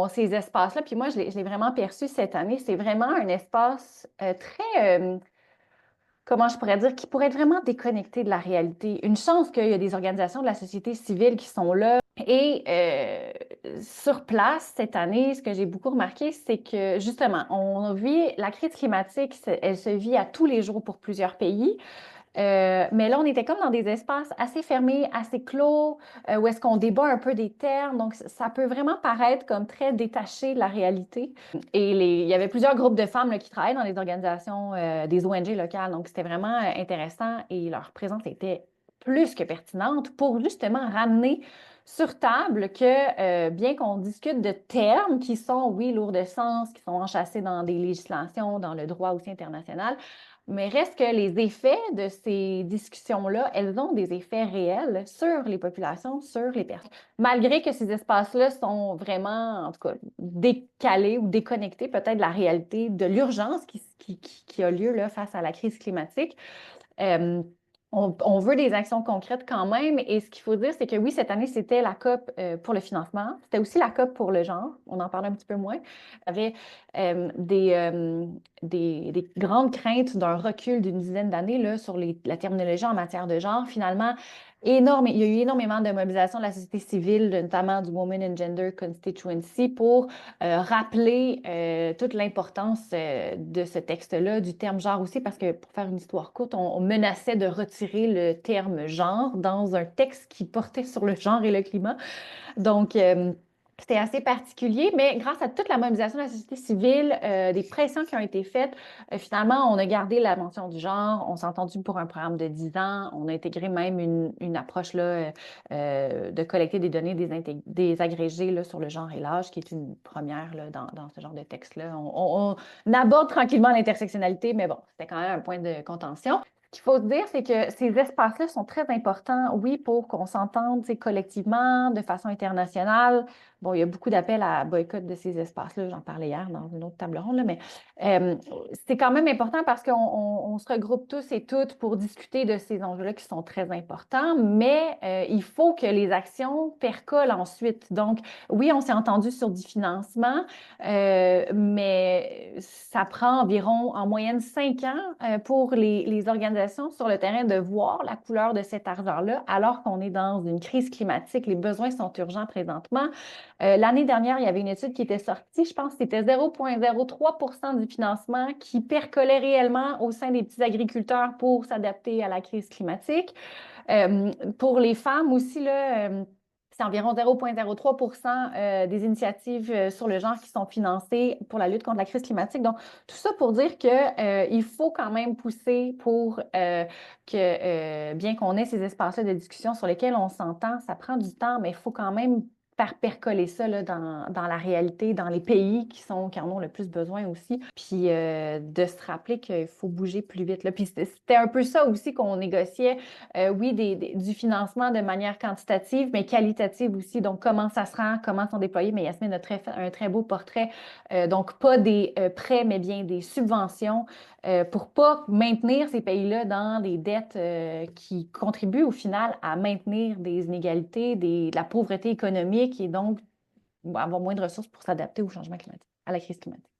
Ces espaces-là, puis moi, je l'ai vraiment perçu cette année, c'est vraiment un espace très, comment je pourrais dire, qui pourrait être vraiment déconnecté de la réalité. Une chance qu'il y a des organisations de la société civile qui sont là. Et sur place, cette année, ce que j'ai beaucoup remarqué, c'est que justement, on vit la crise climatique, elle se vit à tous les jours pour plusieurs pays. Mais là, on était comme dans des espaces assez fermés, assez clos, où est-ce qu'on débat un peu des termes. Donc, ça peut vraiment paraître comme très détaché de la réalité. Et il y avait plusieurs groupes de femmes là, qui travaillent dans les organisations, des ONG locales. Donc, c'était vraiment intéressant et leur présence était plus que pertinente pour justement ramener sur table que bien qu'on discute de termes qui sont, oui, lourds de sens, qui sont enchâssés dans des législations, dans le droit aussi international, mais reste que les effets de ces discussions-là, elles ont des effets réels sur les populations, sur les personnes. Malgré que ces espaces-là sont vraiment, en tout cas, décalés ou déconnectés peut-être de la réalité, de l'urgence qui a lieu là, face à la crise climatique. Euh, on veut des actions concrètes quand même. Et ce qu'il faut dire, c'est que oui, cette année, c'était la COP pour le financement. C'était aussi la COP pour le genre. On en parlait un petit peu moins. Il y avait des grandes craintes d'un recul d'une dizaine d'années là, sur la terminologie en matière de genre. Finalement, il y a eu énormément de mobilisation de la société civile, notamment du Women and Gender Constituency, pour rappeler toute l'importance de ce texte-là, du terme genre aussi, parce que pour faire une histoire courte, on menaçait de retirer le terme genre dans un texte qui portait sur le genre et le climat. Donc, c'était assez particulier, mais grâce à toute la mobilisation de la société civile, des pressions qui ont été faites, finalement, on a gardé la mention du genre. On s'est entendu pour un programme de 10 ans. On a intégré même une approche là, de collecter des données des agrégés là, sur le genre et l'âge, qui est une première là, dans ce genre de texte-là. On aborde tranquillement l'intersectionnalité, mais bon, c'était quand même un point de contention. Ce qu'il faut se dire, c'est que ces espaces-là sont très importants, oui, pour qu'on s'entende tu sais, collectivement, de façon internationale. Bon, il y a beaucoup d'appels à boycott de ces espaces-là. J'en parlais hier dans une autre table ronde, là, mais euh, c'est quand même important parce qu'on se regroupe tous et toutes pour discuter de ces enjeux-là qui sont très importants, mais il faut que les actions percolent ensuite. Donc, oui, on s'est entendu sur du financement, mais ça prend environ en moyenne 5 ans pour les organisations sur le terrain de voir la couleur de cet argent-là, alors qu'on est dans une crise climatique. Les besoins sont urgents présentement. L'année dernière, il y avait une étude qui était sortie, je pense que c'était 0,03 du financement qui percolait réellement au sein des petits agriculteurs pour s'adapter à la crise climatique. Pour les femmes aussi, là, c'est environ 0,03 des initiatives sur le genre qui sont financées pour la lutte contre la crise climatique. Donc, tout ça pour dire qu'il faut quand même pousser pour bien qu'on ait ces espaces-là de discussion sur lesquels on s'entend, ça prend du temps, mais il faut quand même faire percoler ça là, dans la réalité, dans les pays qui en ont le plus besoin aussi. Puis de se rappeler qu'il faut bouger plus vite. Là. Puis c'était un peu ça aussi qu'on négociait oui, du financement de manière quantitative, mais qualitative aussi. Donc, comment ça se rend, comment sont déployés. Mais Yasmine a un très beau portrait. Donc, pas des prêts, mais bien des subventions pour pas maintenir ces pays-là dans des dettes qui contribuent au final à maintenir des inégalités, de la pauvreté économique et donc avoir moins de ressources pour s'adapter au changement climatique, à la crise climatique.